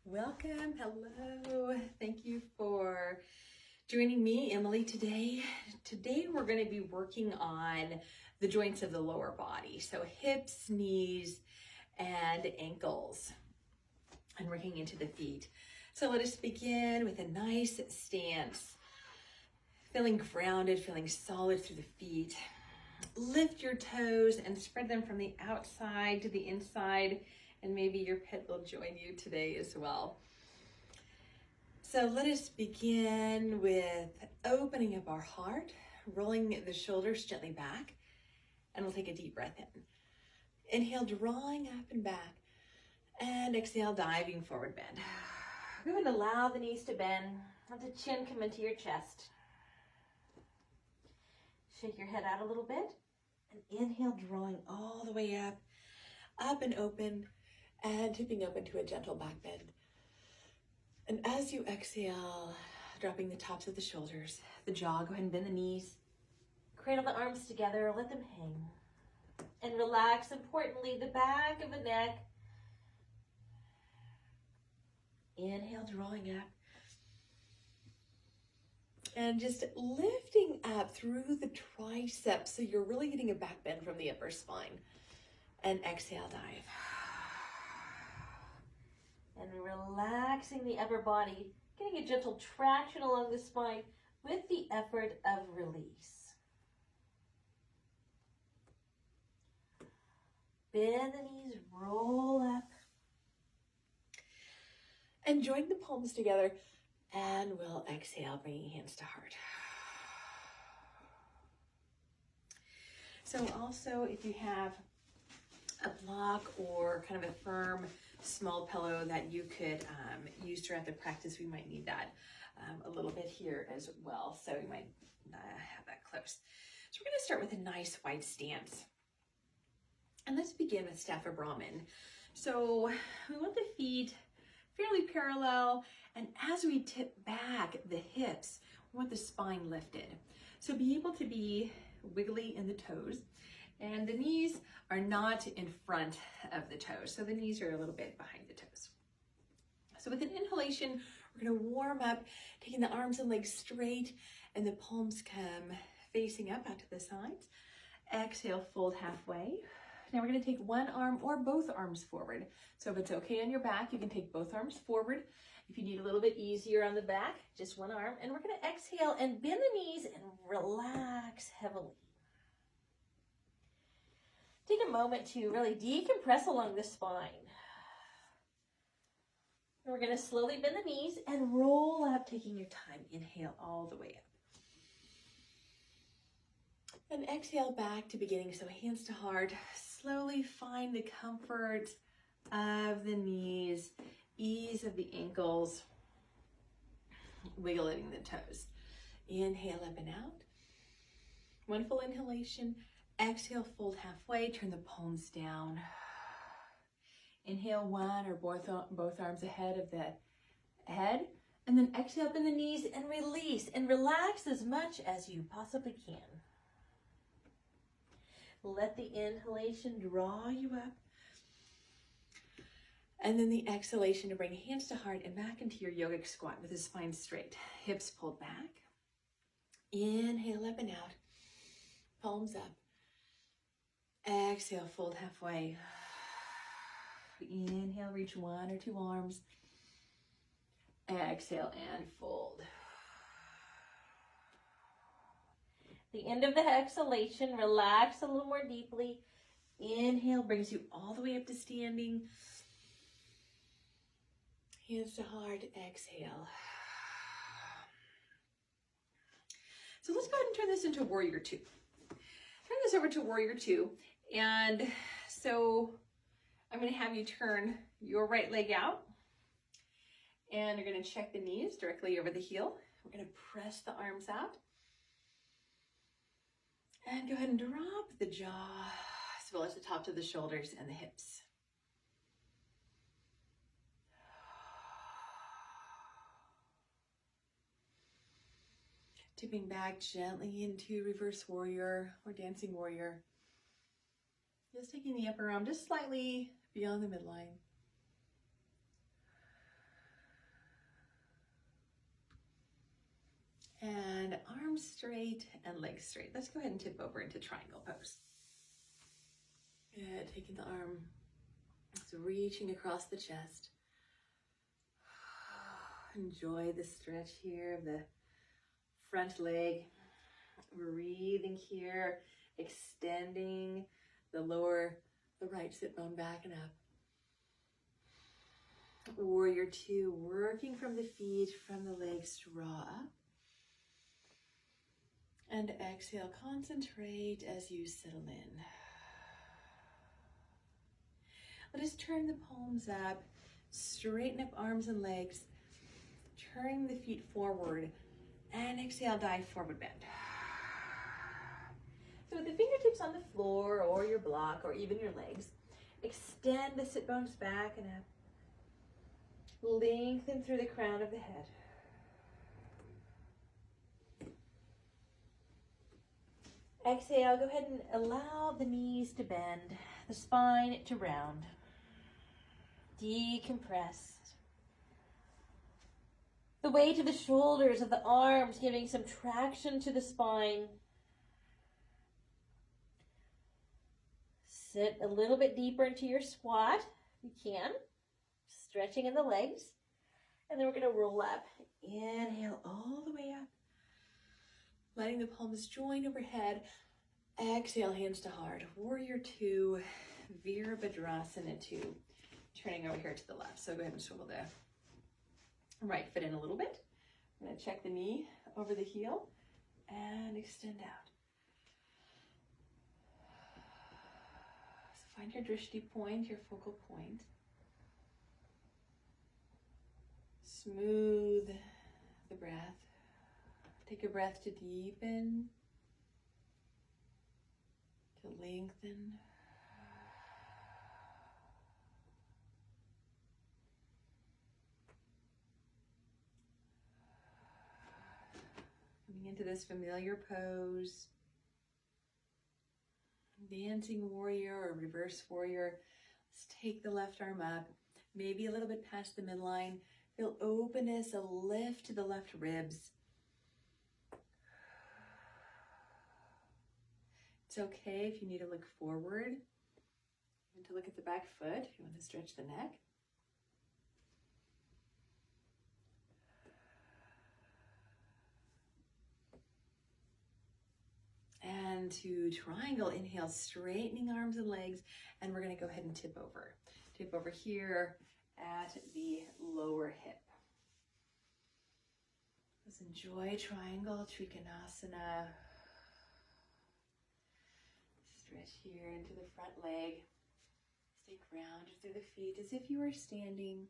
Welcome, hello. Thank you for joining me, Emily, today. Today we're going to be working on the joints of the lower body. So hips, knees, and ankles, and working into the feet. So let us begin with a nice stance. Feeling grounded, feeling solid through the feet. Lift your toes and spread them from the outside to the inside, and maybe your pet will join you today as well. So let us begin with opening up our heart, rolling the shoulders gently back, and we'll take a deep breath in. Inhale, drawing up and back, and exhale, diving forward bend. Go ahead and allow the knees to bend, let the chin come into your chest. Shake your head out a little bit, and inhale, drawing all the way up and open, and tipping up into a gentle back bend. And as you exhale, dropping the tops of the shoulders, the jaw, go ahead and bend the knees. Cradle the arms together, let them hang. And relax, importantly, the back of the neck. Inhale, drawing up. And just lifting up through the triceps so you're really getting a back bend from the upper spine. And exhale, dive. And relaxing the upper body, getting a gentle traction along the spine with the effort of release. Bend the knees, roll up. And join the palms together, and we'll exhale, bringing hands to heart. So also, if you have a block or kind of a firm small pillow that you could use throughout the practice, we might need that a little bit here as well. So you might have that close. So we're going to start with a nice wide stance. And let's begin with Stapha Brahman. So we want the feet fairly parallel, and as we tip back the hips, we want the spine lifted. So be able to be wiggly in the toes. And the knees are not in front of the toes. So the knees are a little bit behind the toes. So with an inhalation, we're going to warm up, taking the arms and legs straight, and the palms come facing up out to the sides. Exhale, fold halfway. Now we're going to take one arm or both arms forward. So if it's okay on your back, you can take both arms forward. If you need a little bit easier on the back, just one arm. And we're going to exhale and bend the knees and relax heavily. Take a moment to really decompress along the spine. And we're going to slowly bend the knees and roll up, taking your time. Inhale all the way up. And exhale back to beginning. So hands to heart. Slowly find the comfort of the knees, ease of the ankles, wiggling the toes. Inhale up and out. One full inhalation. Exhale, fold halfway, turn the palms down. Inhale, one or both arms ahead of the head. And then exhale, up in the knees and release and relax as much as you possibly can. Let the inhalation draw you up. And then the exhalation to bring hands to heart and back into your yogic squat with the spine straight. Hips pulled back. Inhale, up and out. Palms up. Exhale, fold halfway. Inhale, reach one or two arms. Exhale and fold. The end of the exhalation, relax a little more deeply. Inhale brings you all the way up to standing. Hands to heart, exhale. So let's go ahead and turn this into Warrior Two. Turn this over to Warrior Two. And so I'm going to have you turn your right leg out. And you're going to check the knees directly over the heel. We're going to press the arms out. And go ahead and drop the jaw as well as the tops of the shoulders and the hips. Tipping back gently into reverse warrior or dancing warrior. Just taking the upper arm just slightly beyond the midline. arms straight and legs straight. Let's go ahead and tip over into triangle pose. Good, taking the arm, so reaching across the chest. Enjoy the stretch here of the front leg. Breathing here, extending the right sit bone back and up. Warrior two, working from the feet, from the legs, draw up. And exhale, concentrate as you settle in. Let us turn the palms up, straighten up arms and legs, turn the feet forward, and exhale, dive forward bend. So with the fingertips on the floor or your block or even your legs, extend the sit bones back and up. Lengthen through the crown of the head. Exhale, go ahead and allow the knees to bend, the spine to round. Decompress. The weight of the shoulders, of the arms, giving some traction to the spine. Sit a little bit deeper into your squat, if you can. Stretching in the legs. And then we're going to roll up. Inhale all the way up. Letting the palms join overhead. Exhale, hands to heart. Warrior two, Virabhadrasana two. Turning over here to the left. So go ahead and swivel the right foot in a little bit. I'm going to check the knee over the heel and extend out. So find your drishti point, your focal point. Smooth the breath. Take a breath to deepen, to lengthen. Coming into this familiar pose. Dancing warrior or reverse warrior. Let's take the left arm up, maybe a little bit past the midline. Feel openness, a lift to the left ribs. It's okay if you need to look forward, even to look at the back foot if you want to stretch the neck. And to triangle, inhale, straightening arms and legs, and we're going to go ahead and tip over. Tip over here at the lower hip. Let's enjoy triangle, Trikonasana. Stretch here into the front leg. Stay grounded through the feet as if you were standing.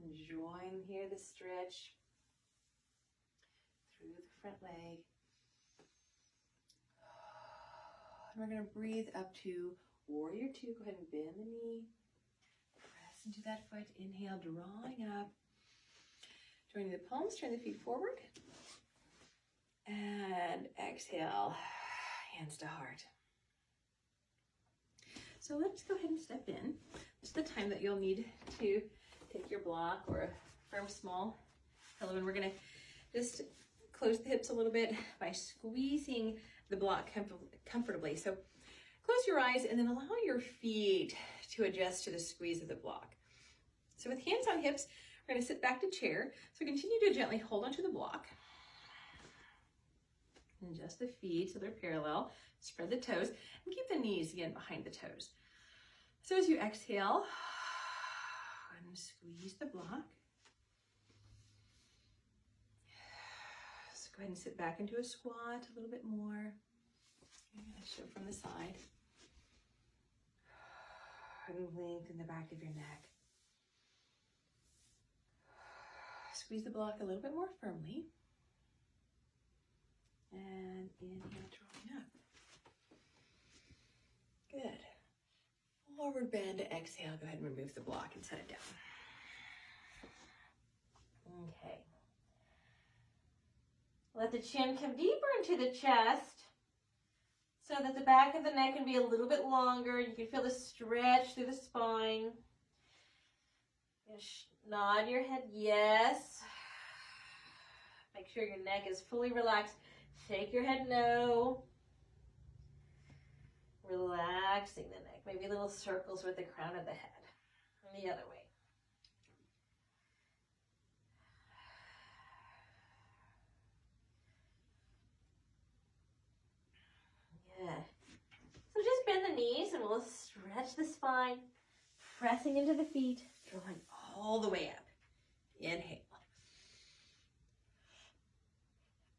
Enjoying here the stretch through the front leg. And we're going to breathe up to warrior two. Go ahead and bend the knee. Press into that foot. Inhale, drawing up. Joining the palms, turn the feet forward. And exhale, hands to heart. So let's go ahead and step in. It's the time that you'll need to take your block or a firm small pillow, and we're going to just close the hips a little bit by squeezing the block comfortably. So close your eyes and then allow your feet to adjust to the squeeze of the block. So with hands on hips, we're going to sit back to chair. So continue to gently hold onto the block. And adjust the feet so they're parallel. Spread the toes and keep the knees again behind the toes. So as you exhale, and squeeze the block. So go ahead and sit back into a squat a little bit more. I'm going to show from the side. And lengthen the back of your neck. Squeeze the block a little bit more firmly. And inhale, drawing up. Good. Forward bend, exhale. Go ahead and remove the block and set it down. Okay. Let the chin come deeper into the chest. so that the back of the neck can be a little bit longer. You can feel the stretch through the spine. Nod your head yes. Make sure your neck is fully relaxed. Shake your head no. Relaxing the neck. Maybe little circles with the crown of the head. And the other way. Yeah. So just bend the knees and we'll stretch the spine, pressing into the feet, drawing all the way up. Inhale.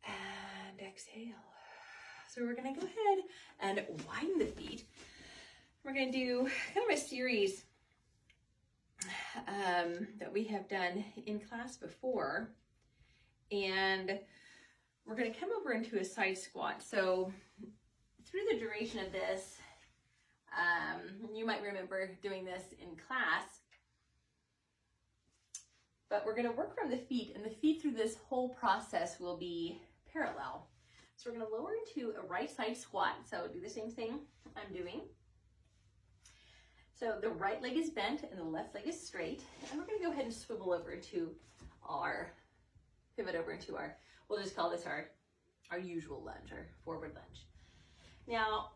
And exhale. So we're going to go ahead and widen the feet. We're going to do kind of a series that we have done in class before. And we're going to come over into a side squat. So through the duration of this, you might remember doing this in class, but we're going to work from the feet, and the feet through this whole process will be parallel. So we're going to lower into a right side squat. So do the same thing I'm doing. So the right leg is bent and the left leg is straight, and we're going to go ahead and swivel over into our, pivot over into our, we'll just call this our usual lunge, or forward lunge. Now,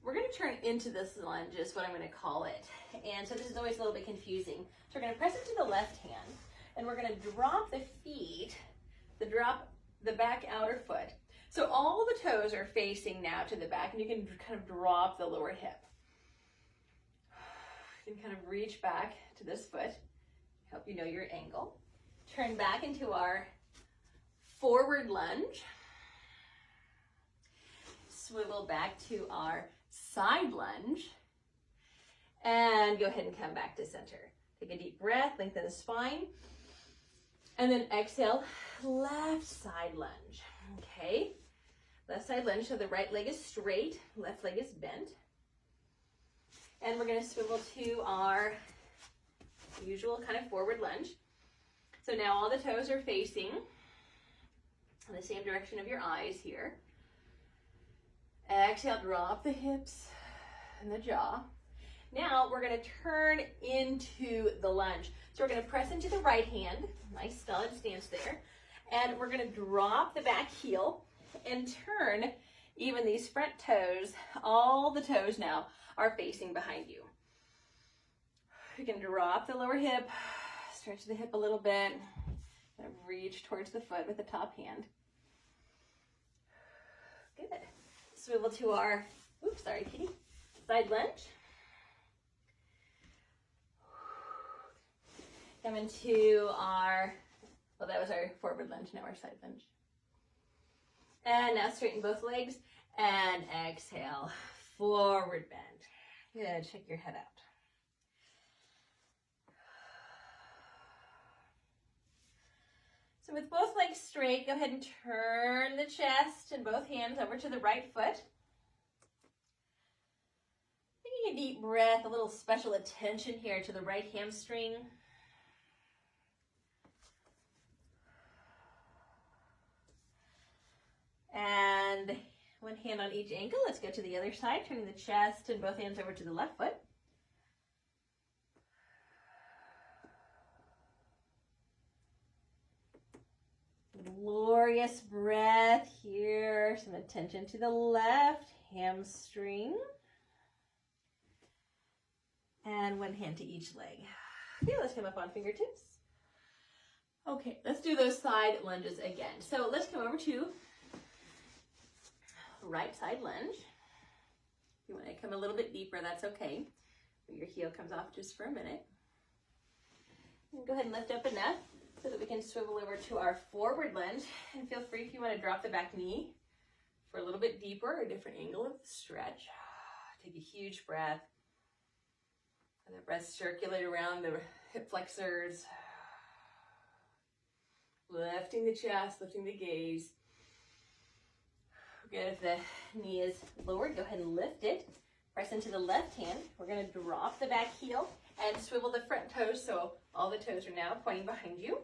we're going to turn into this lunge is what I'm going to call it. And so this is always a little bit confusing. So we're going to press into the left hand, and we're going to drop the feet, drop the back outer foot. So all the toes are facing now to the back, and you can kind of drop the lower hip. You can kind of reach back to this foot, help you know your angle. Turn back into our forward lunge. Swivel back to our side lunge. And go ahead and come back to center. Take a deep breath, lengthen the spine. And then exhale, left side lunge. Okay, left side lunge, so the right leg is straight, left leg is bent. And we're going to swivel to our usual kind of forward lunge. So now all the toes are facing in the same direction of your eyes here. Exhale, drop the hips and the jaw. Now we're going to turn into the lunge. So we're going to press into the right hand, nice solid stance there. And we're going to drop the back heel and turn even these front toes. All the toes now are facing behind you. You can drop the lower hip, stretch the hip a little bit, kind of reach towards the foot with the top hand. Good. Swivel to our, oops, sorry, kitty, side lunge. Come into our, well, that was our forward lunge, now our side lunge. And now straighten both legs and exhale, forward bend. Good, check your head out. So with both legs straight, go ahead and turn the chest and both hands over to the right foot. Taking a deep breath, a little special attention here to the right hamstring. And one hand on each ankle. Let's go to the other side, turning the chest and both hands over to the left foot. Glorious breath here. Some attention to the left hamstring. And one hand to each leg. Okay, let's come up on fingertips. Okay, let's do those side lunges again. So let's come over to right side lunge. If you want to come a little bit deeper, that's okay. Your heel comes off just for a minute. And go ahead and lift up enough so that we can swivel over to our forward lunge. And feel free if you want to drop the back knee for a little bit deeper, a different angle of the stretch. Take a huge breath. And that breath circulate around the hip flexors. Lifting the chest, lifting the gaze. Good, if the knee is lowered, go ahead and lift it. Press into the left hand. We're going to drop the back heel and swivel the front toes so all the toes are now pointing behind you.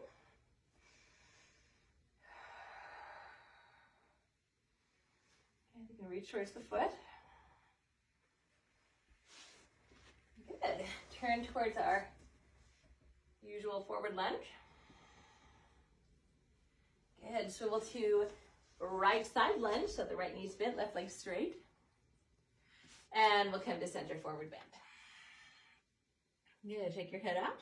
You can reach towards the foot. Good. Turn towards our usual forward lunge. Good. Swivel to right side lunge, so the right knee's bent, left leg straight. And we'll come to center forward bend. Good. Take your head out.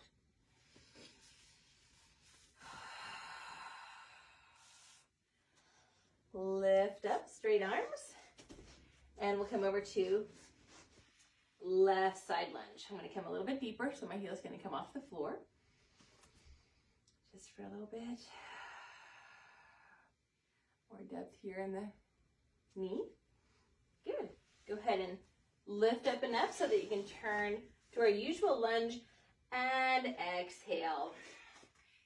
Lift up, straight arms. And we'll come over to left side lunge. I'm going to come a little bit deeper, so my heel's going to come off the floor. Just for a little bit. More depth here in the knee. Good. Go ahead and lift up enough so that you can turn to our usual lunge and exhale,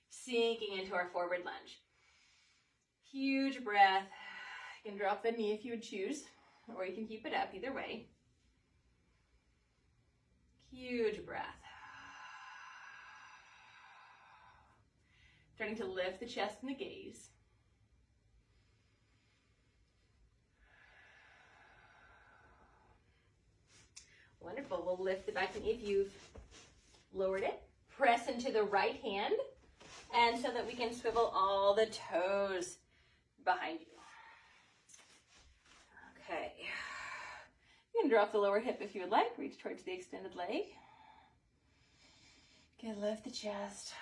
sinking into our forward lunge. Huge breath. You can drop the knee if you would choose, or you can keep it up, either way. Huge breath. Starting to lift the chest and the gaze. Wonderful. We'll lift the back knee if you've lowered it. Press into the right hand, and so that we can swivel all the toes behind you. Okay. You can drop the lower hip if you would like. Reach towards the extended leg. Okay, lift the chest.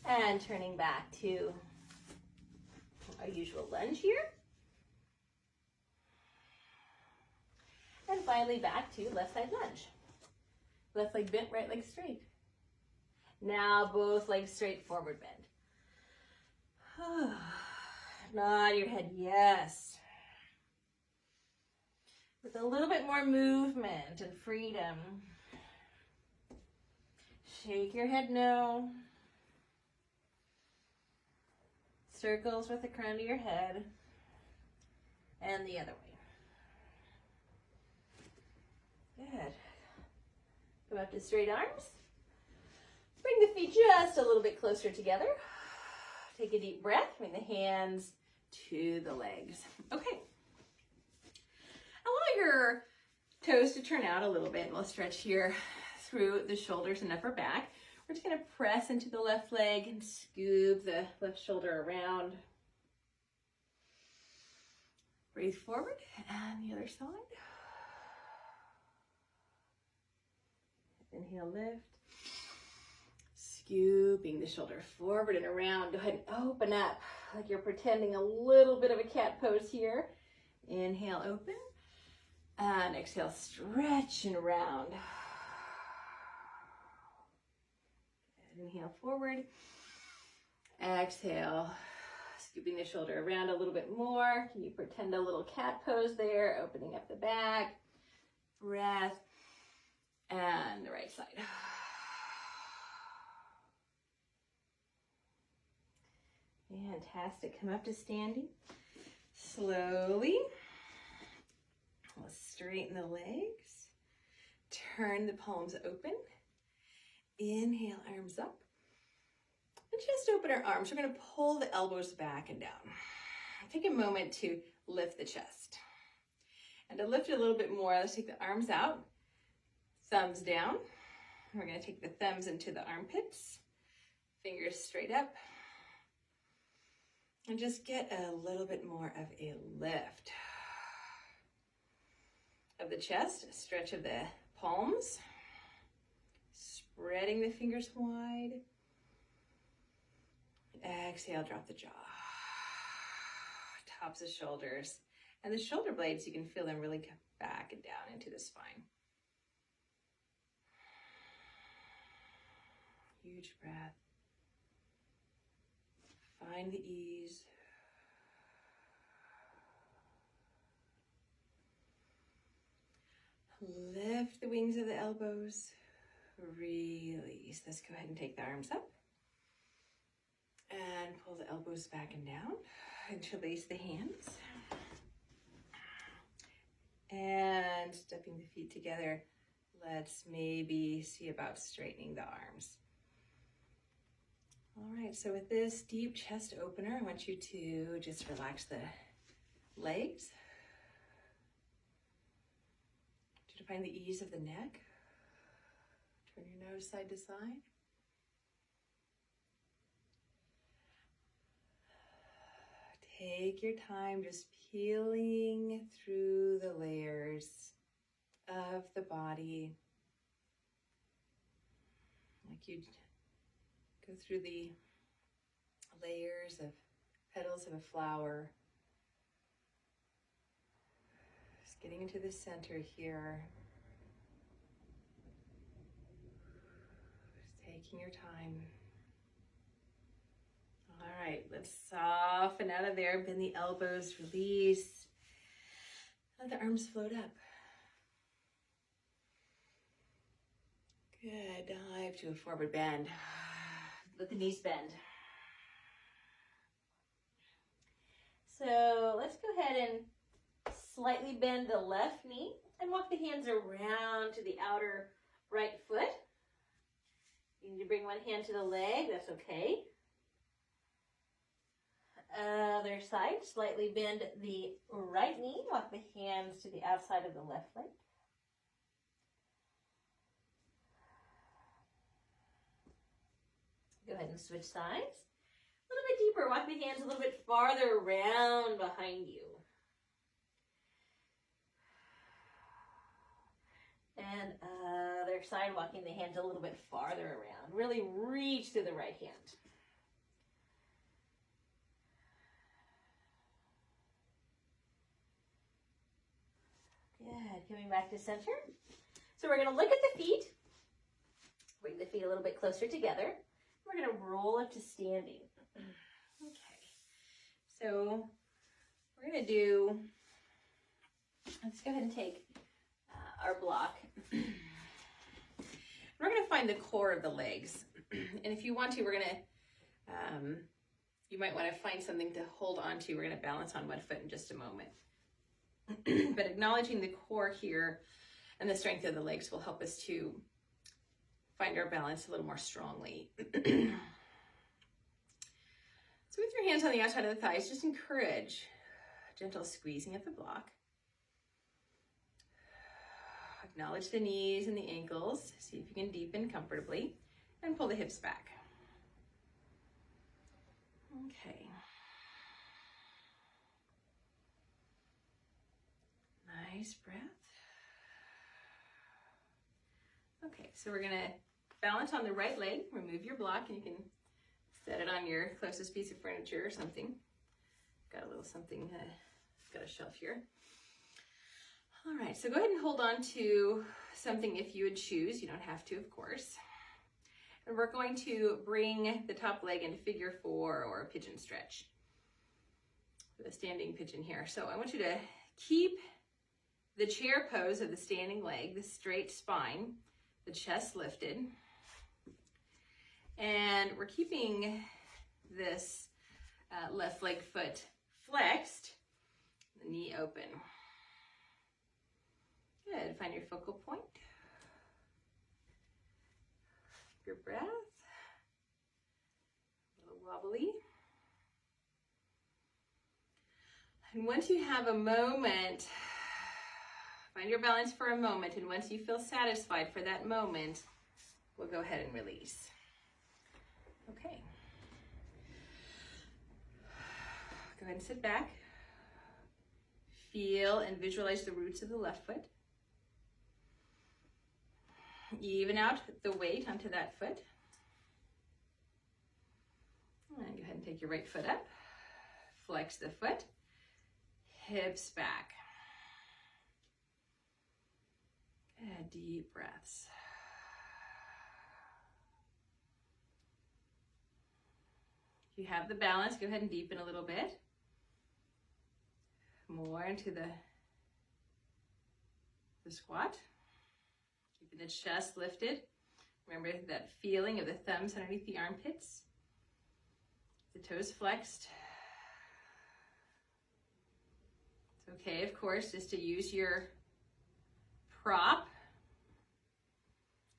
And turning back to our usual lunge here. And finally back to left side lunge. Left leg bent, right leg straight. Now both legs straight, forward bend. Nod your head, yes. With a little bit more movement and freedom. Shake your head no. Circles with the crown of your head. And the other way. Good. Come up to straight arms. Bring the feet just a little bit closer together. Take a deep breath. Bring the hands to the legs. Okay. Allow your toes to turn out a little bit. We'll stretch here through the shoulders and upper back. We're just going to press into the left leg and scoop the left shoulder around. Breathe forward and the other side. Inhale, lift. Scooping the shoulder forward and around. Go ahead and open up like you're pretending a little bit of a cat pose here. Inhale, open. And exhale, stretch and round. Inhale, forward. Exhale, scooping the shoulder around a little bit more. Can you pretend a little cat pose there? Opening up the back. Breath. And the right side. Fantastic. Come up to standing. Slowly. Let's straighten the legs. Turn the palms open. Inhale, arms up. And just open our arms. We're going to pull the elbows back and down. Take a moment to lift the chest. And to lift it a little bit more, let's take the arms out. Thumbs down. We're going to take the thumbs into the armpits. Fingers straight up. And just get a little bit more of a lift of the chest. A stretch of the palms. Spreading the fingers wide. Exhale, drop the jaw. Tops of shoulders. And the shoulder blades, you can feel them really come back and down into the spine. Huge breath. Find the ease. Lift the wings of the elbows. Release. Let's go ahead and take the arms up. And pull the elbows back and down. Interlace the hands. And stepping the feet together, let's maybe see about straightening the arms. All right. right, so with this deep chest opener, I want you to just relax the legs. Try to find the ease of the neck. Turn your nose side to side. Take your time just peeling through the layers of the body. Like you'd go through the layers of petals of a flower. Just getting into the center here. Just taking your time. All right, let's soften out of there. Bend the elbows, release. Let the arms float up. Good, dive to a forward bend. Let the knees bend. So let's go ahead and slightly bend the left knee and walk the hands around to the outer right foot. You need to bring one hand to the leg, that's okay. Other side, slightly bend the right knee, walk the hands to the outside of the left leg. Go ahead and switch sides. A little bit deeper, walk the hands a little bit farther around behind you. And other side, walking the hands a little bit farther around. Really reach to the right hand. Good, coming back to center. So we're going to look at the feet. Bring the feet a little bit closer together. We're going to roll up to standing. Okay, so we're going to do, let's go ahead and take our block. We're going to find the core of the legs. And if you want to, we're going to, you might want to find something to hold on to. We're going to balance on one foot in just a moment. But acknowledging the core here and the strength of the legs will help us to find our balance a little more strongly. So with your hands on the outside of the thighs, just encourage gentle squeezing of the block. Acknowledge the knees and the ankles. See if you can deepen comfortably and pull the hips back. Okay. Nice breath. Okay, so we're gonna balance on the right leg, remove your block, and you can set it on your closest piece of furniture or something. Got a little something, got a shelf here. All right, so go ahead and hold on to something if you would choose. You don't have to, of course. And we're going to bring the top leg into figure 4 or a pigeon stretch. The standing pigeon here. So I want you to keep the chair pose of the standing leg, the straight spine, the chest lifted. And we're keeping this left leg foot flexed, the knee open. Good, find your focal point. Your breath, a little wobbly. And once you have a moment, find your balance for a moment, and once you feel satisfied for that moment, we'll go ahead and release. Okay. Go ahead and sit back. Feel and visualize the roots of the left foot. Even out the weight onto that foot. And go ahead and take your right foot up. Flex the foot. Hips back. Good, deep breaths. If you have the balance, go ahead and deepen a little bit. More into the squat. Keeping the chest lifted. Remember that feeling of the thumbs underneath the armpits. The toes flexed. It's okay, of course, just to use your prop,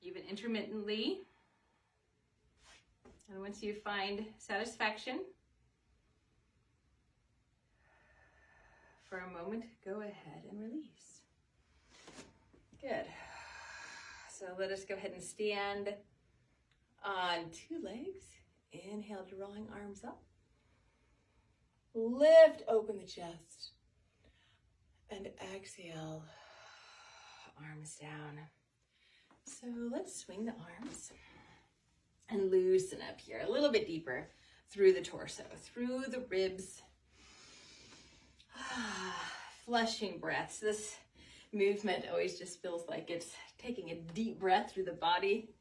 even intermittently. And once you find satisfaction, for a moment, go ahead and release. Good. So let us go ahead and stand on 2 legs. Inhale, drawing arms up. Lift open the chest. And exhale, arms down. So let's swing the arms and loosen up here a little bit deeper through the torso, through the ribs. Flushing breaths. This movement always just feels like it's taking a deep breath through the body,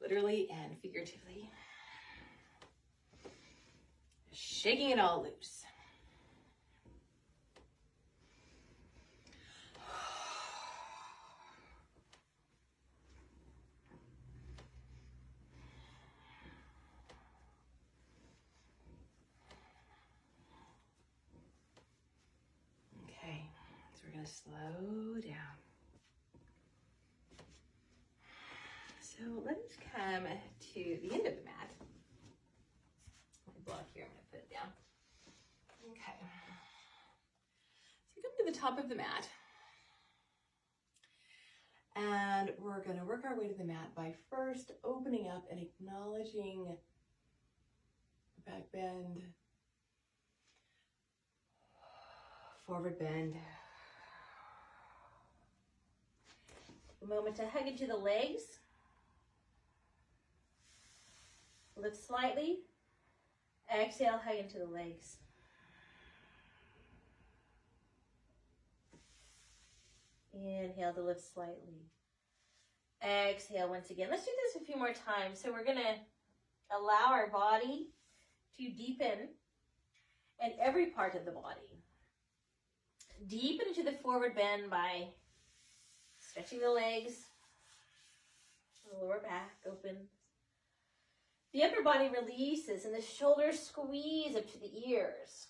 literally and figuratively. Shaking it all loose. Okay, so we're going to slow down. So let's come to the end of the mat. My block here, I'm going to put it down. Okay. So come to the top of the mat. And we're going to work our way to the mat by first opening up and acknowledging back bend, forward bend. A moment to hug into the legs. Lift slightly. Exhale, hug into the legs. Inhale to lift slightly. Exhale once again. Let's do this a few more times. So we're going to allow our body to deepen in every part of the body. Deepen into the forward bend by stretching the legs. The lower back opens. The upper body releases and the shoulders squeeze up to the ears.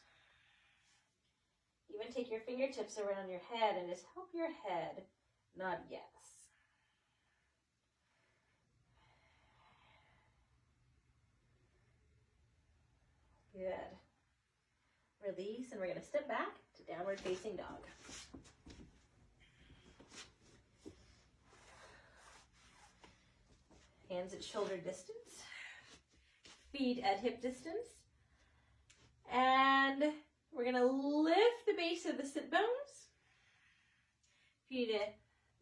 Even take your fingertips around your head and just help your head nod yes. Good. Release, and we're going to step back to downward facing dog. Hands at shoulder distance. Feet at hip distance. And we're going to lift the base of the sit bones. If you need to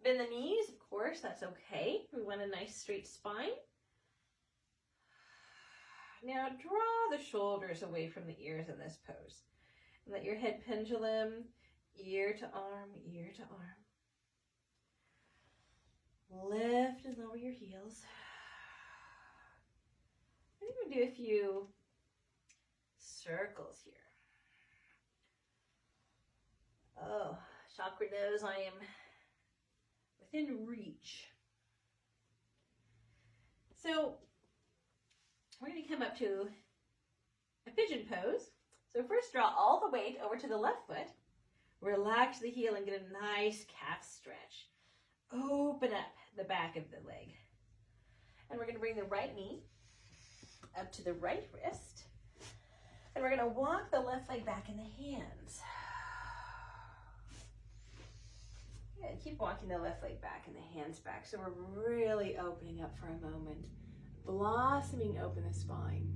bend the knees, of course, that's okay. We want a nice straight spine. Now draw the shoulders away from the ears in this pose. And let your head pendulum, ear to arm, ear to arm. Lift and lower your heels. I'm going to do a few circles here. Oh, chakra knows I am within reach. So we're going to come up to a pigeon pose. So first draw all the weight over to the left foot. Relax the heel and get a nice calf stretch. Open up the back of the leg. And we're going to bring the right knee up to the right wrist. And we're going to walk the left leg back in the hands. Good. Keep walking the left leg back and the hands back. So we're really opening up for a moment. Blossoming open the spine.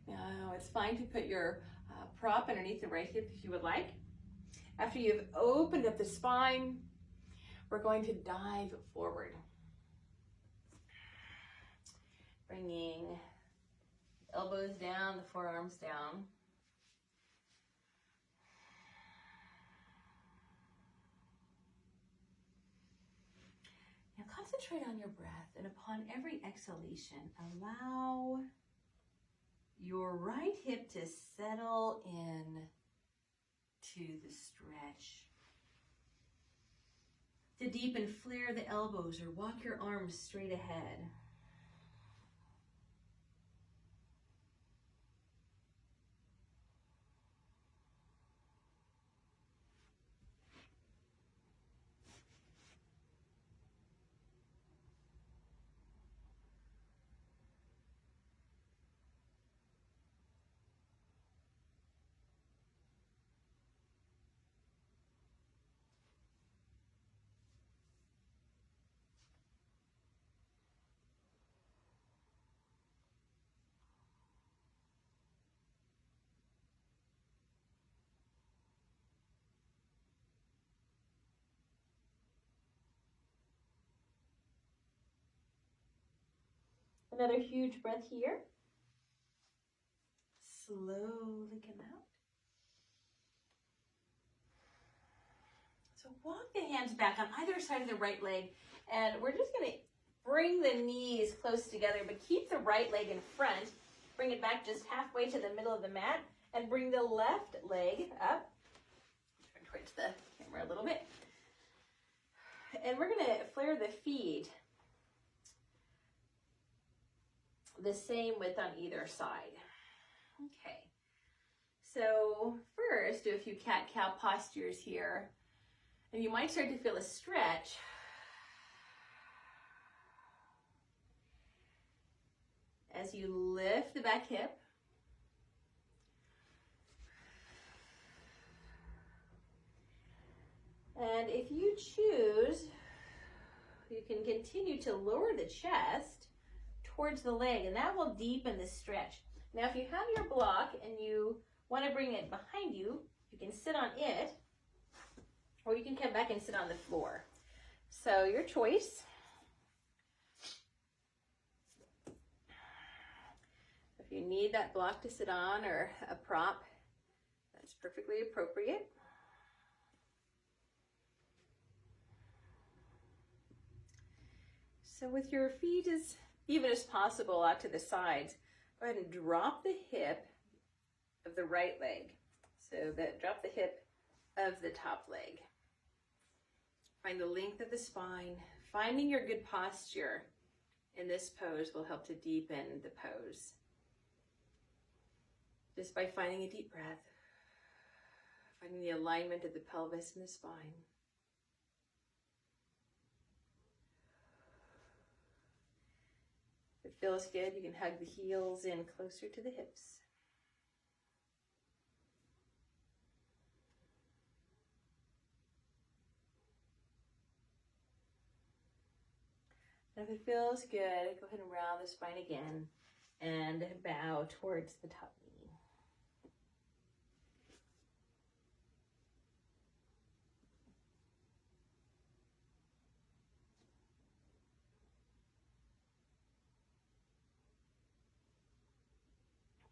Now it's fine to put your prop underneath the right hip if you would like. After you've opened up the spine, we're going to dive forward. Bringing elbows down, the forearms down. Now concentrate on your breath, and upon every exhalation, allow your right hip to settle in to the stretch. To deepen, flare the elbows or walk your arms straight ahead. Another huge breath here. Slowly come out. So walk the hands back on either side of the right leg, and we're just going to bring the knees close together, but keep the right leg in front. Bring it back just halfway to the middle of the mat, and bring the left leg up. Turn towards the camera a little bit. And we're going to flare the feet the same width on either side. Okay. So first, do a few cat-cow postures here. And you might start to feel a stretch. As you lift the back hip. And if you choose, you can continue to lower the chest towards the leg, and that will deepen the stretch. Now, if you have your block and you want to bring it behind you, you can sit on it, or you can come back and sit on the floor. So your choice. If you need that block to sit on or a prop, that's perfectly appropriate. So with your feet as even as possible out to the sides, go ahead and drop the hip of the right leg. So that drop the hip of the top leg. Find the length of the spine. Finding your good posture in this pose will help to deepen the pose. Just by finding a deep breath, finding the alignment of the pelvis and the spine. If it feels good, you can hug the heels in closer to the hips. And if it feels good, go ahead and round the spine again and bow towards the top knee.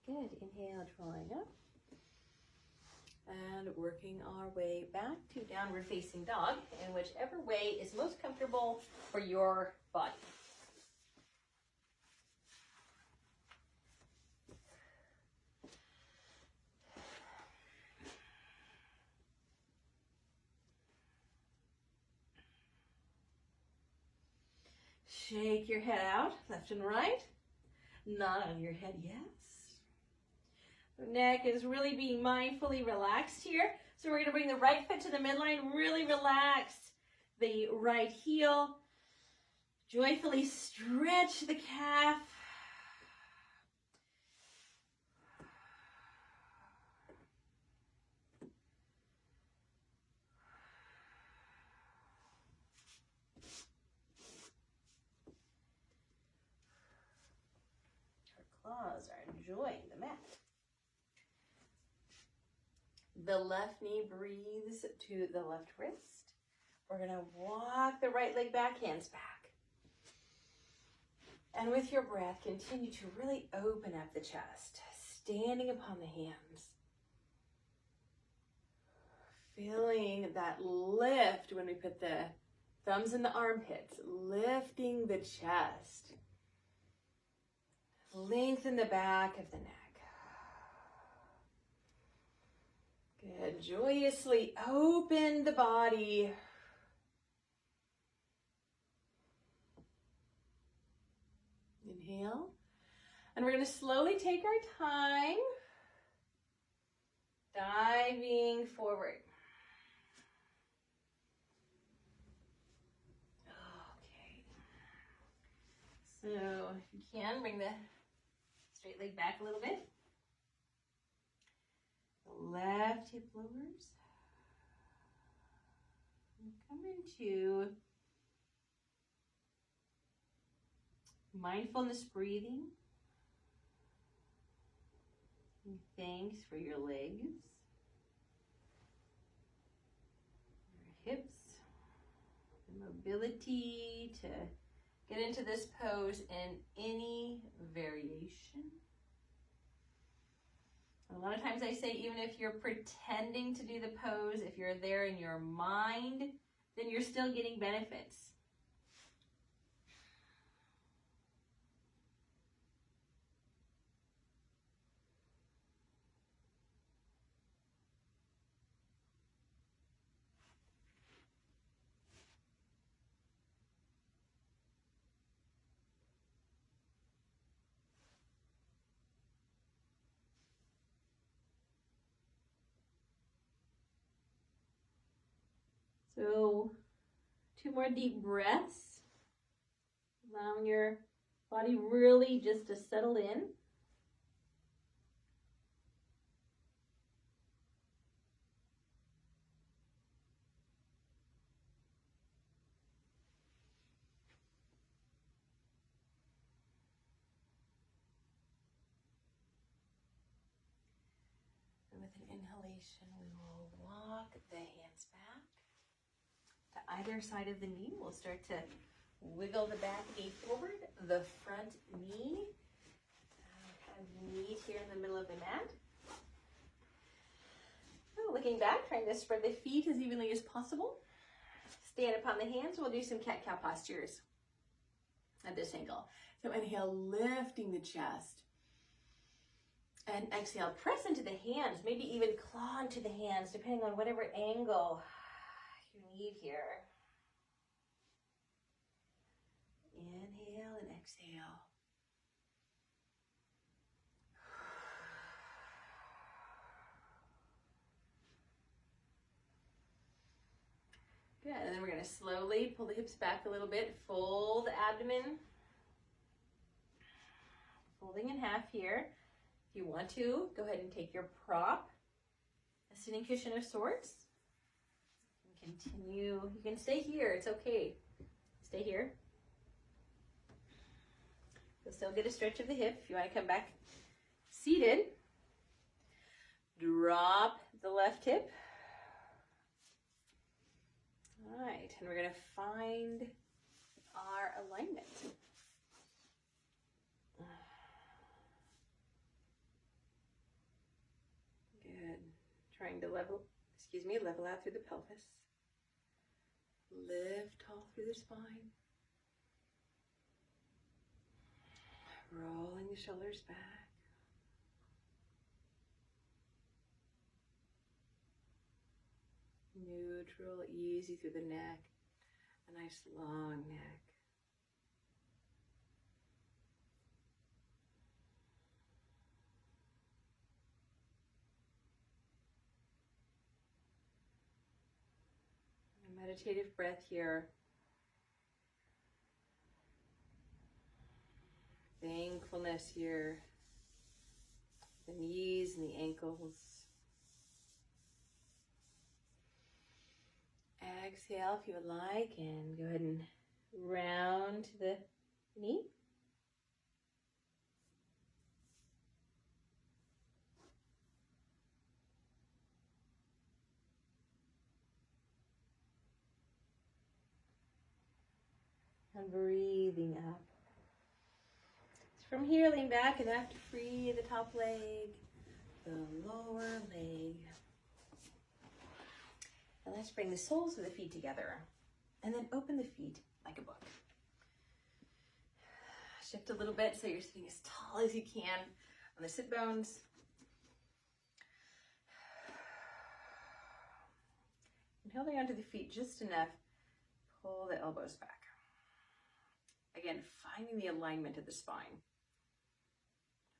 Good. Inhale, drawing up. And working our way back to downward facing dog in whichever way is most comfortable for your body. Shake your head out, left and right. Nod on your head, yes. The neck is really being mindfully relaxed here. So we're going to bring the right foot to the midline, really relax the right heel. Joyfully stretch the calf. Our claws are enjoying the mat. The left knee breathes to the left wrist. We're going to walk the right leg back, hands back. And with your breath, continue to really open up the chest, standing upon the hands. Feeling that lift when we put the thumbs in the armpits, lifting the chest. Lengthen the back of the neck. Good. Joyously open the body. Inhale. And we're going to slowly take our time, diving forward. Okay. So if you can, bring the straight leg back a little bit. Left hip lowers. And come into mindfulness breathing. And thanks for your legs, your hips, the mobility to Get into this pose in any variation. A lot of times I say, even if you're pretending to do the pose, if you're there in your mind, then you're still getting benefits. So 2 more deep breaths, allowing your body really just to settle in. And with an inhalation, we will walk the hands back to either side of the knee. We'll start to wiggle the back knee forward, the front knee, kind of meet here in the middle of the mat. Oh, looking back, trying to spread the feet as evenly as possible. Stand upon the hands. We'll do some cat-cow postures at this angle. So inhale, lifting the chest. And exhale, press into the hands, maybe even claw into the hands, depending on whatever angle you need here. Inhale and exhale. Good, and then we're going to slowly pull the hips back a little bit, fold the abdomen, folding in half here. If you want to, go ahead and take your prop, a sitting cushion of sorts. Continue, you can stay here, it's okay. Stay here. You'll still get a stretch of the hip. If you want to come back seated, drop the left hip. All right, and we're going to find our alignment. Good. Trying to level out through the pelvis. Lift tall through the spine. Rolling the shoulders back. Neutral, easy through the neck. A nice long neck. A meditative breath here. Thankfulness here. The knees and the ankles. Exhale if you would like, and go ahead and round to the knee. And breathing up. So from here, lean back enough to free the top leg, the lower leg. And let's bring the soles of the feet together. And then open the feet like a book. Shift a little bit so you're sitting as tall as you can on the sit bones. And holding onto the feet just enough, pull the elbows back. Again, finding the alignment of the spine.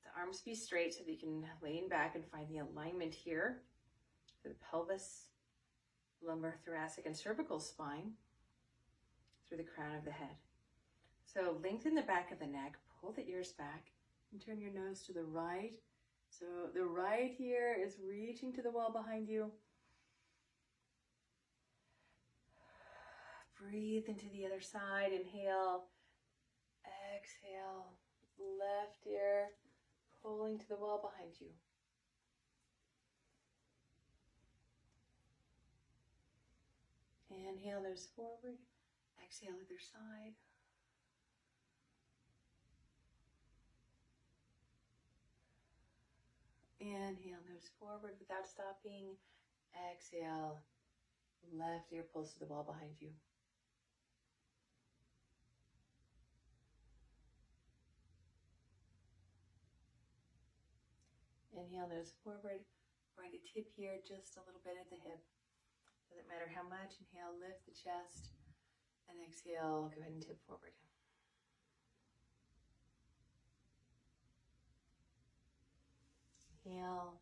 The arms be straight so that you can lean back and find the alignment here for the pelvis, lumbar, thoracic, and cervical spine through the crown of the head. So lengthen the back of the neck, pull the ears back, and turn your nose to the right. So the right here is reaching to the wall behind you. Breathe into the other side. Inhale. Exhale. Left ear pulling to the wall behind you. Inhale, nose forward. Exhale, other side. Inhale, nose forward without stopping. Exhale, left ear pulls to the wall behind you. Inhale, nose forward. We're going to tip here just a little bit at the hip. Doesn't matter how much. Inhale, lift the chest. And exhale, go ahead and tip forward. Inhale,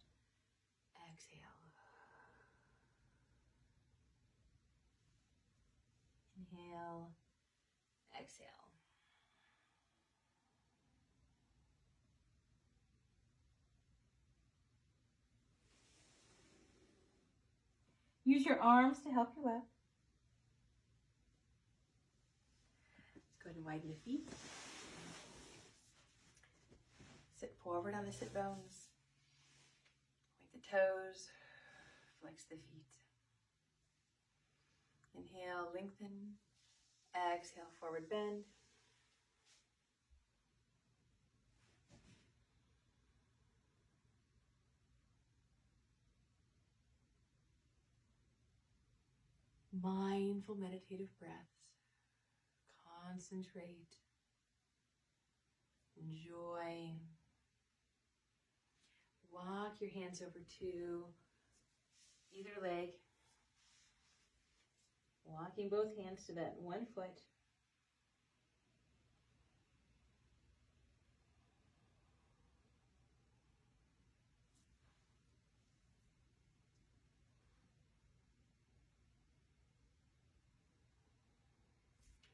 exhale. Inhale, exhale. Use your arms to help you up. Let's go ahead and widen the feet. Sit forward on the sit bones. Point the toes. Flex the feet. Inhale, lengthen. Exhale, forward bend. Mindful meditative breaths. Concentrate. Enjoy. Walk your hands over to either leg. Walking both hands to that one foot.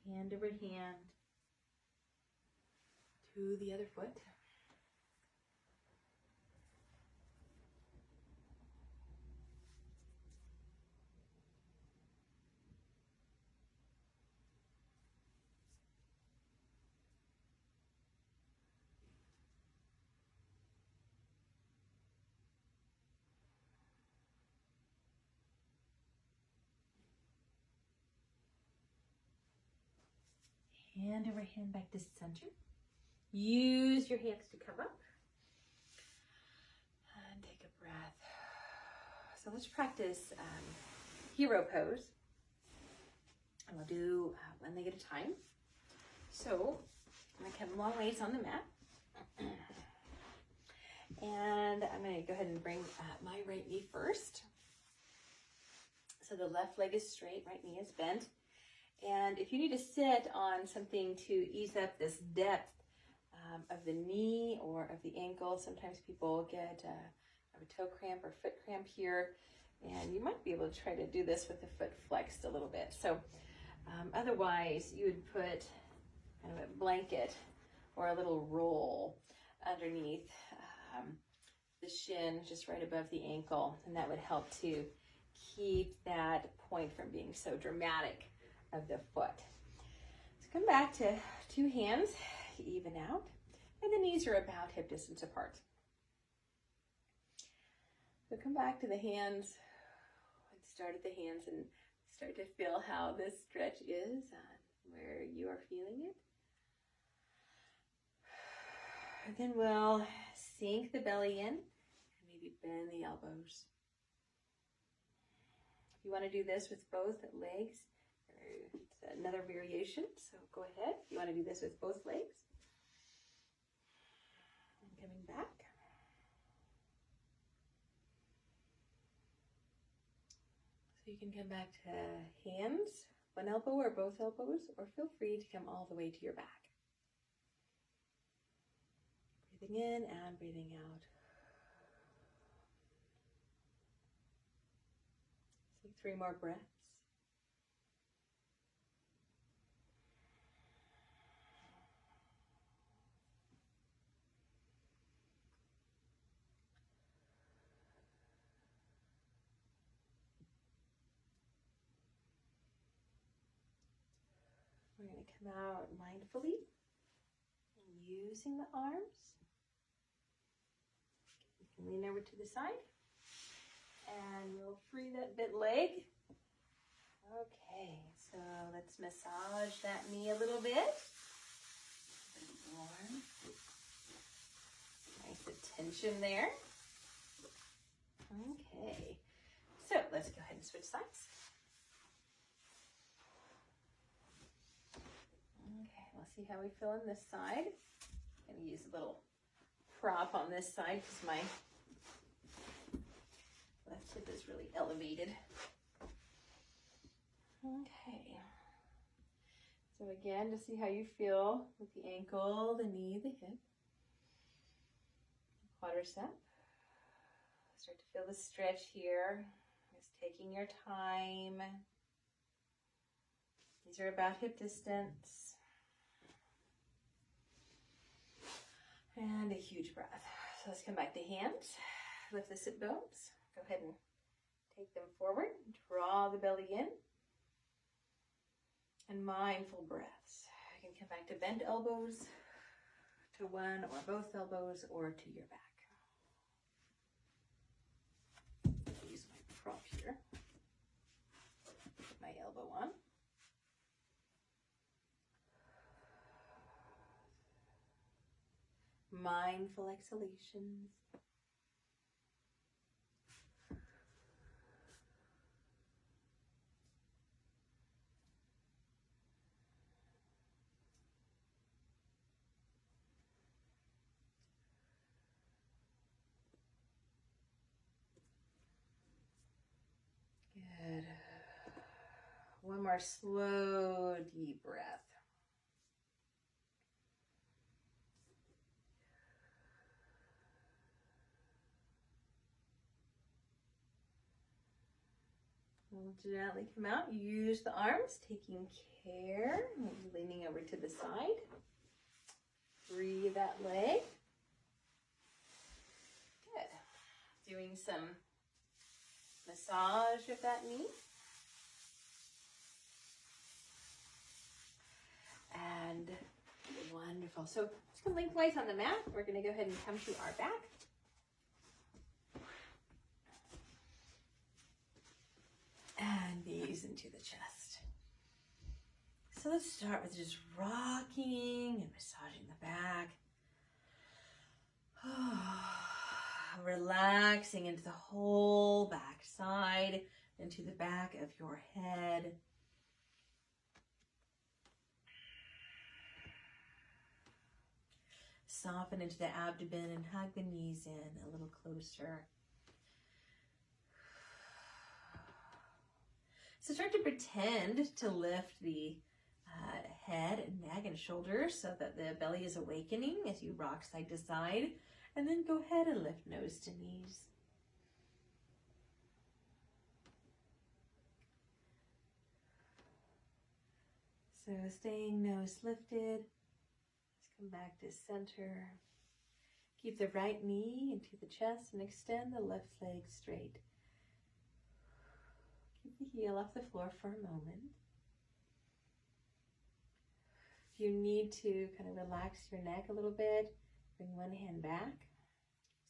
Hand over hand to the other foot. Hand over hand back to center. Use your hands to come up. And take a breath. So let's practice hero pose. And we'll do one leg at a time. So I'm going to come long ways on the mat. And I'm going to go ahead and bring my right knee first. So the left leg is straight, right knee is bent. And if you need to sit on something to ease up this depth of the knee or of the ankle, sometimes people get a toe cramp or foot cramp here, and you might be able to try to do this with the foot flexed a little bit. So otherwise, you would put kind of a blanket or a little roll underneath the shin, just right above the ankle, and that would help to keep that point from being so dramatic of the foot. So come back to two hands, even out, and the knees are about hip distance apart. So come back to the hands, and start at the hands and start to feel how this stretch is, where you are feeling it. And then we'll sink the belly in and maybe bend the elbows. If you want to do this with both legs, it's another variation, so go ahead. If you want to do this with both legs. And coming back. So you can come back to hands, one elbow or both elbows, or feel free to come all the way to your back. Breathing in and breathing out. Take 3 more breaths. We're going to come out mindfully, using the arms. You can lean over to the side, and we'll free that bent leg. Okay, so let's massage that knee a little bit. Warm. Nice attention there. Okay, so let's go ahead and switch sides. Okay, we'll see how we feel on this side. I'm going to use a little prop on this side because my left hip is really elevated. Okay. So again, to see how you feel with the ankle, the knee, the hip. Quadricep. Start to feel the stretch here. Just taking your time. These are about hip distance. And a huge breath. So let's come back to hands. Lift the sit bones. Go ahead and take them forward. Draw the belly in. And mindful breaths. You can come back to bent elbows, to one or both elbows, or to your back. I'll use my prop here. Put my elbow on. Mindful exhalations. Good. One more slow, deep breath. We'll gently come out. Use the arms, taking care. Maybe leaning over to the side. Free that leg. Good. Doing some massage of that knee. And wonderful. So just go lengthwise on the mat. We're going to go ahead and come to our back. And knees into the chest. So let's start with just rocking and massaging the back. Relaxing into the whole back side, into the back of your head. Soften into the abdomen and hug the knees in a little closer. So start to pretend to lift the head and neck and shoulders so that the belly is awakening as you rock side to side. And then go ahead and lift nose to knees. So staying nose lifted. Let's come back to center. Keep the right knee into the chest and extend the left leg straight. Keep the heel off the floor for a moment. If you need to kind of relax your neck a little bit, bring one hand back.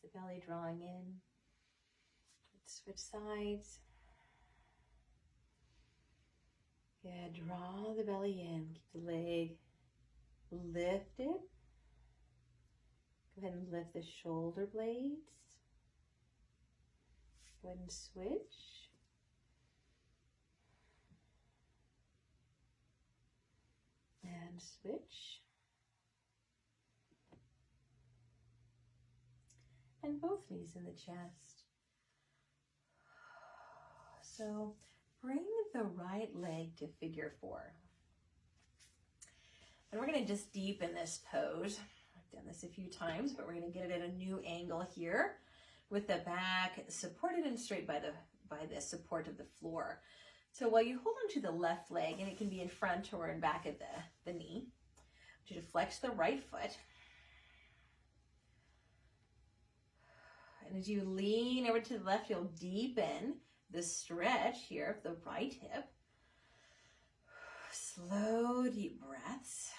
The belly drawing in. Let's switch sides. Good. Draw the belly in. Keep the leg lifted. Go ahead and lift the shoulder blades. Go ahead and switch. And switch. And both knees in the chest. So bring the right leg to figure four. And we're going to just deepen this pose. I've done this a few times, but we're going to get it at a new angle here with the back supported and straight by the support of the floor. So while you hold onto the left leg, and it can be in front or in back of the knee, I want you to flex the right foot. And as you lean over to the left, you'll deepen the stretch here of the right hip. Slow, deep breaths.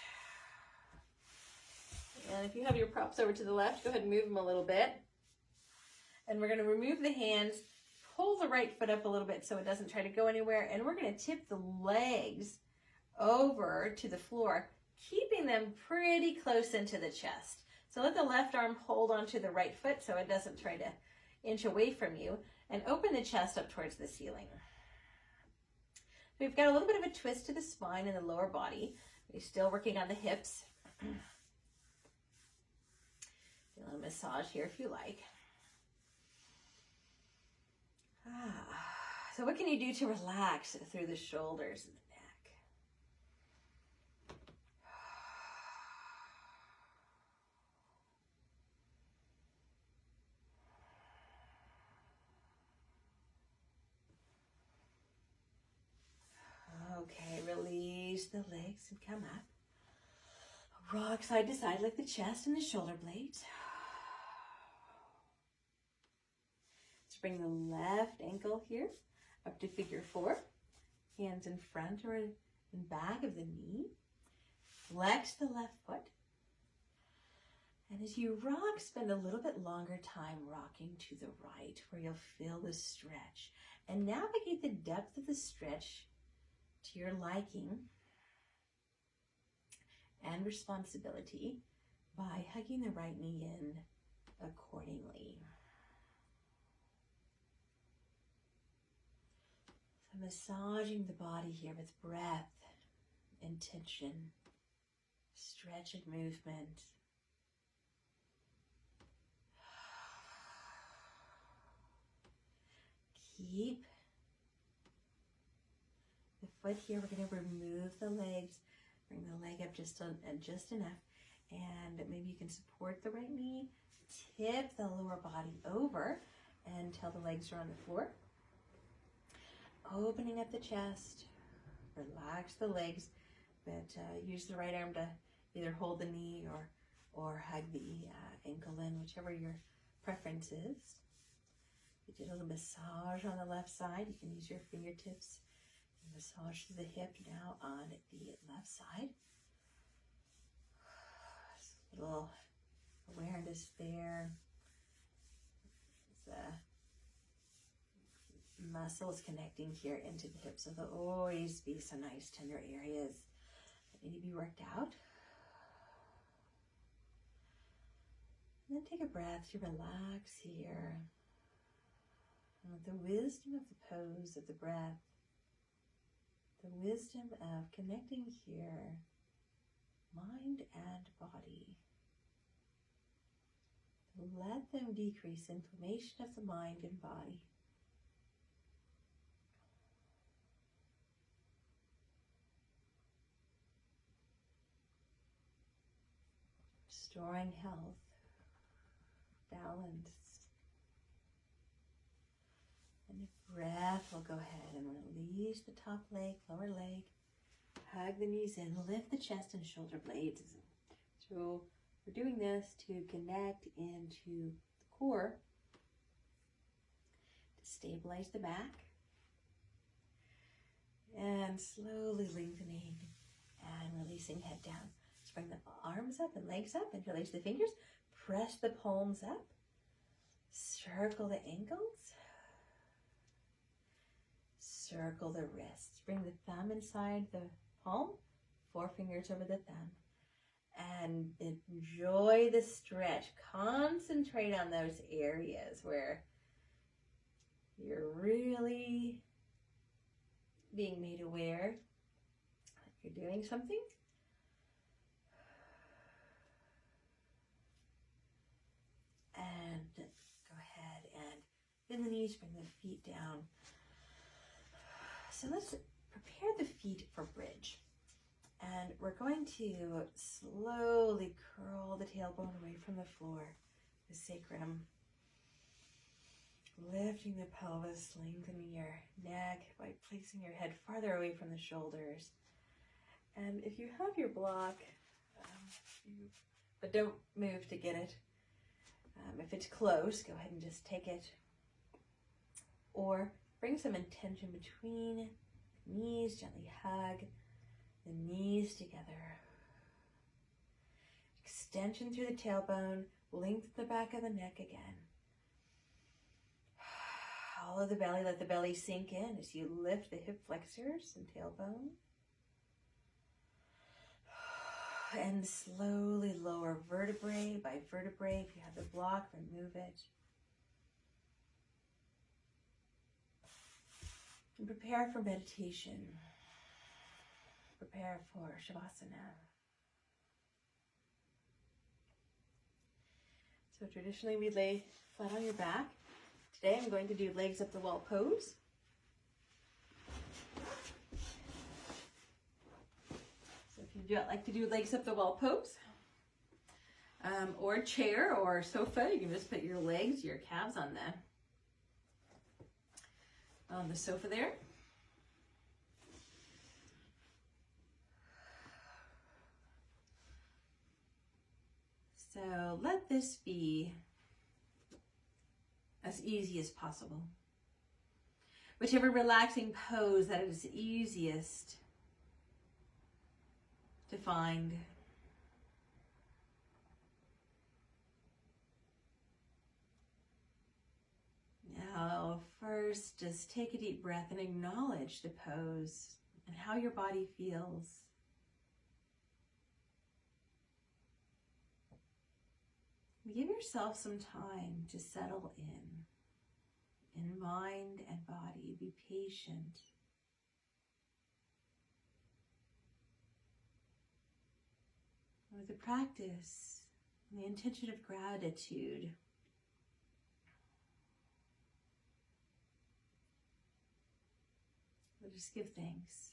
And if you have your props over to the left, go ahead and move them a little bit. And we're going to remove the hands, pull the right foot up a little bit so it doesn't try to go anywhere. And we're going to tip the legs over to the floor, keeping them pretty close into the chest. So let the left arm hold onto the right foot so it doesn't try to inch away from you, and open the chest up towards the ceiling. We've got a little bit of a twist to the spine and the lower body. We're still working on the hips. Do a little massage here if you like. So what can you do to relax through the shoulders and the neck? Okay, release the legs and come up. Rock side to side like the chest and the shoulder blades. Let's bring the left ankle here up to figure 4. Hands in front or in back of the knee. Flex the left foot. And as you rock, spend a little bit longer time rocking to the right where you'll feel the stretch. And navigate the depth of the stretch to your liking and responsibility by hugging the right knee in accordingly. So massaging the body here with breath, intention, stretch and movement. Keep the foot here. We're going to remove the legs, bring the leg up just enough, and maybe you can support the right knee, tip the lower body over until the legs are on the floor. Opening up the chest, relax the legs, but use the right arm to either hold the knee or hug the ankle in, whichever your preference is. We did a little massage on the left side. You can use your fingertips and massage to the hip now on the left side. Just a little awareness there. The muscles connecting here into the hips, so there'll always be some nice tender areas that need to be worked out. And then take a breath to relax here. And with the wisdom of the pose, of the breath, the wisdom of connecting here, mind and body. Let them decrease inflammation of the mind and body. Restoring health, balance. And the breath will go ahead and release the top leg, lower leg. Hug the knees in, lift the chest and shoulder blades. So we're doing this to connect into the core, to stabilize the back, and slowly lengthening and releasing head down. Let's bring the arms up and legs up, interlace the fingers, press the palms up, circle the ankles, circle the wrists. Bring the thumb inside the palm, 4 fingers over the thumb, and enjoy the stretch. Concentrate on those areas where you're really being made aware that you're doing something. And go ahead and bend the knees, bring the feet down. So let's prepare the feet for bridge. And we're going to slowly curl the tailbone away from the floor, the sacrum. Lifting the pelvis, lengthening your neck by placing your head farther away from the shoulders. And if you have your block, but don't move to get it. If it's close, go ahead and just take it. Or bring some intention between the knees, gently hug the knees together. Extension through the tailbone, lengthen the back of the neck again. Hollow the belly, let the belly sink in as you lift the hip flexors and tailbone. And slowly lower vertebrae by vertebrae. If you have the block, remove it. And prepare for meditation. Prepare for Shavasana. So traditionally we lay flat on your back. Today I'm going to do legs up the wall pose. So if you like to do legs up the wall pose, or chair or sofa, you can just put your legs, your calves on the sofa there. So let this be as easy as possible. Whichever relaxing pose that is easiest to find. Now, first, just take a deep breath and acknowledge the pose and how your body feels. Give yourself some time to settle in mind and body. Be patient. With the practice and the intention of gratitude, we'll just give thanks.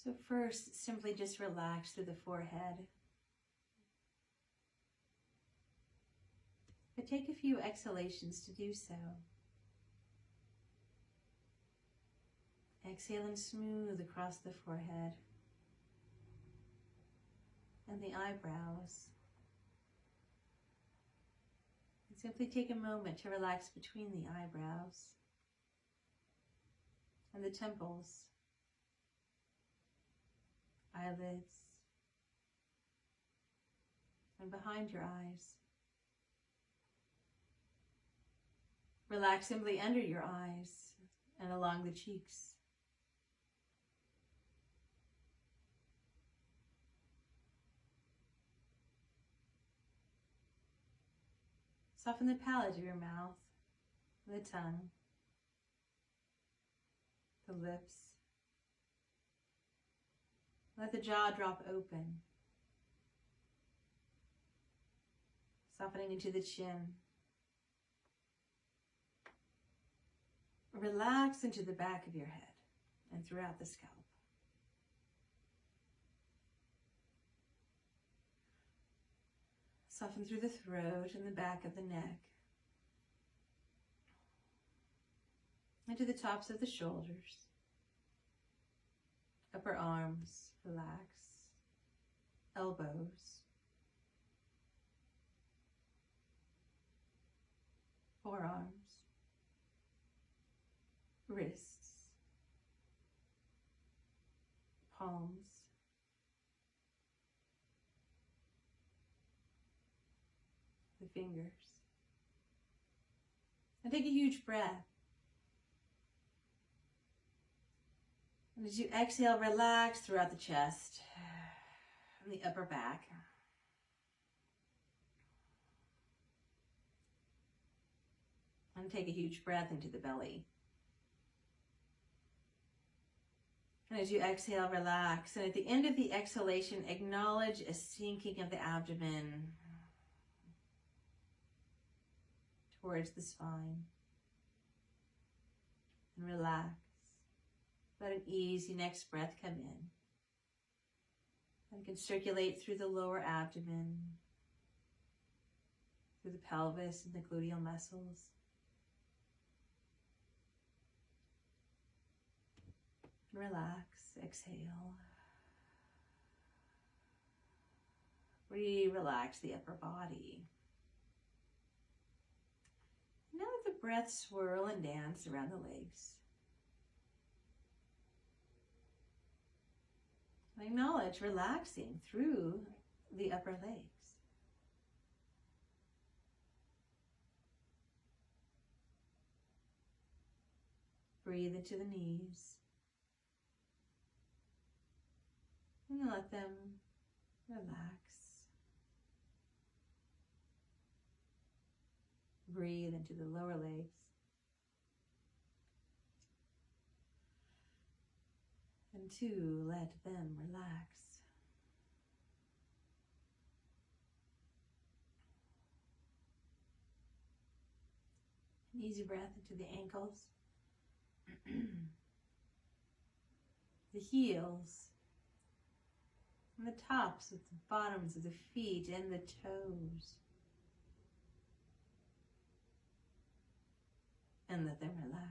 So first, simply just relax through the forehead. But take a few exhalations to do so. Exhale and smooth across the forehead and the eyebrows. And simply take a moment to relax between the eyebrows and the temples, eyelids, and behind your eyes. Relax simply under your eyes and along the cheeks. Soften the palate of your mouth, the tongue, the lips. Let the jaw drop open, softening into the chin. Relax into the back of your head and throughout the scalp. Soften through the throat and the back of the neck, into the tops of the shoulders, upper arms, relax, elbows, forearms, wrists, palms, the fingers. And take a huge breath. And as you exhale, relax throughout the chest and the upper back. And take a huge breath into the belly. And as you exhale, relax. And at the end of the exhalation, acknowledge a sinking of the abdomen towards the spine. And relax. Let an easy next breath come in. And can circulate through the lower abdomen, through the pelvis and the gluteal muscles. And relax, exhale. Relax the upper body. Now let the breath swirl and dance around the legs. And acknowledge relaxing through the upper legs. Breathe into the knees. And let them relax. Breathe into the lower legs. And 2, let them relax. An easy breath into the ankles, the heels, and the tops of the bottoms of the feet and the toes. And let them relax.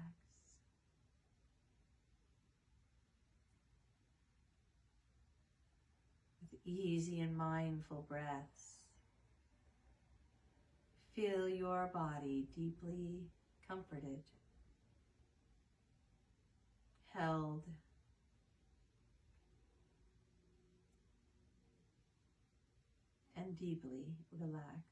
With easy and mindful breaths, feel your body deeply comforted, held, and deeply relaxed.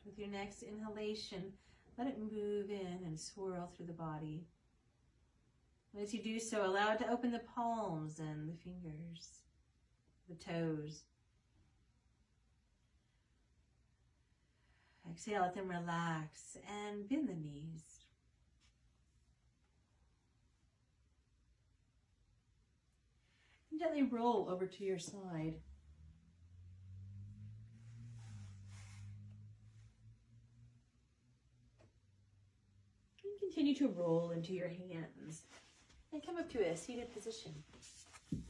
With your next inhalation, let it move in and swirl through the body. And as you do so, allow it to open the palms and the fingers, the toes. Exhale, let them relax and bend the knees. And gently roll over to your side. Continue to roll into your hands and come up to a seated position. Let's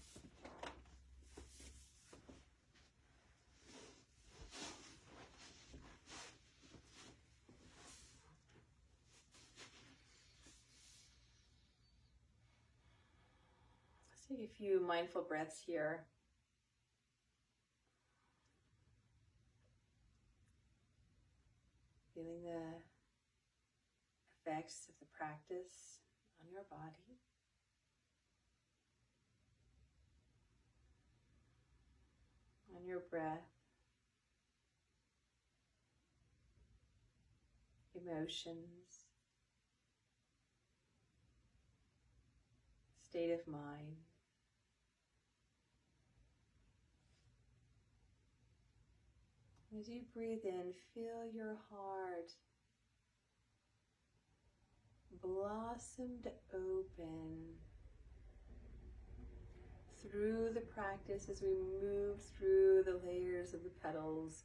take a few mindful breaths here. Feeling the effects of the practice on your body. On your breath, emotions, state of mind. As you breathe in, feel your heart blossomed open through the practice as we move through the layers of the petals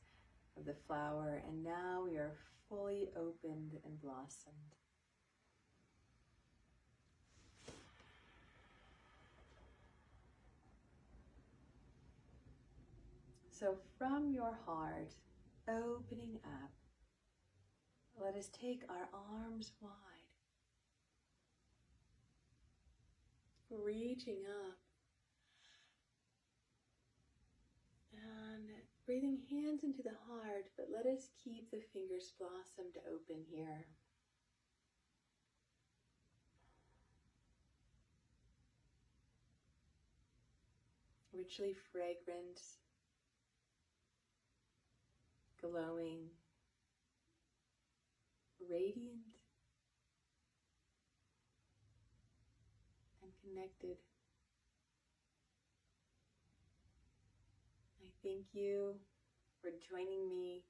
of the flower, and now we are fully opened and blossomed. So from your heart opening up, let us take our arms wide, reaching up and breathing hands into the heart, but let us keep the fingers blossomed open here. Richly fragrant, glowing, radiant, and connected. I thank you for joining me.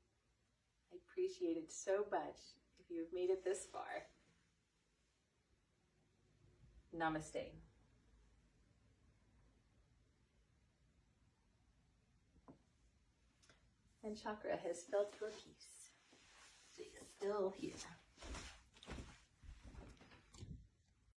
I appreciate it so much if you've made it this far. Namaste. And chakra has felt your peace. So you're still here.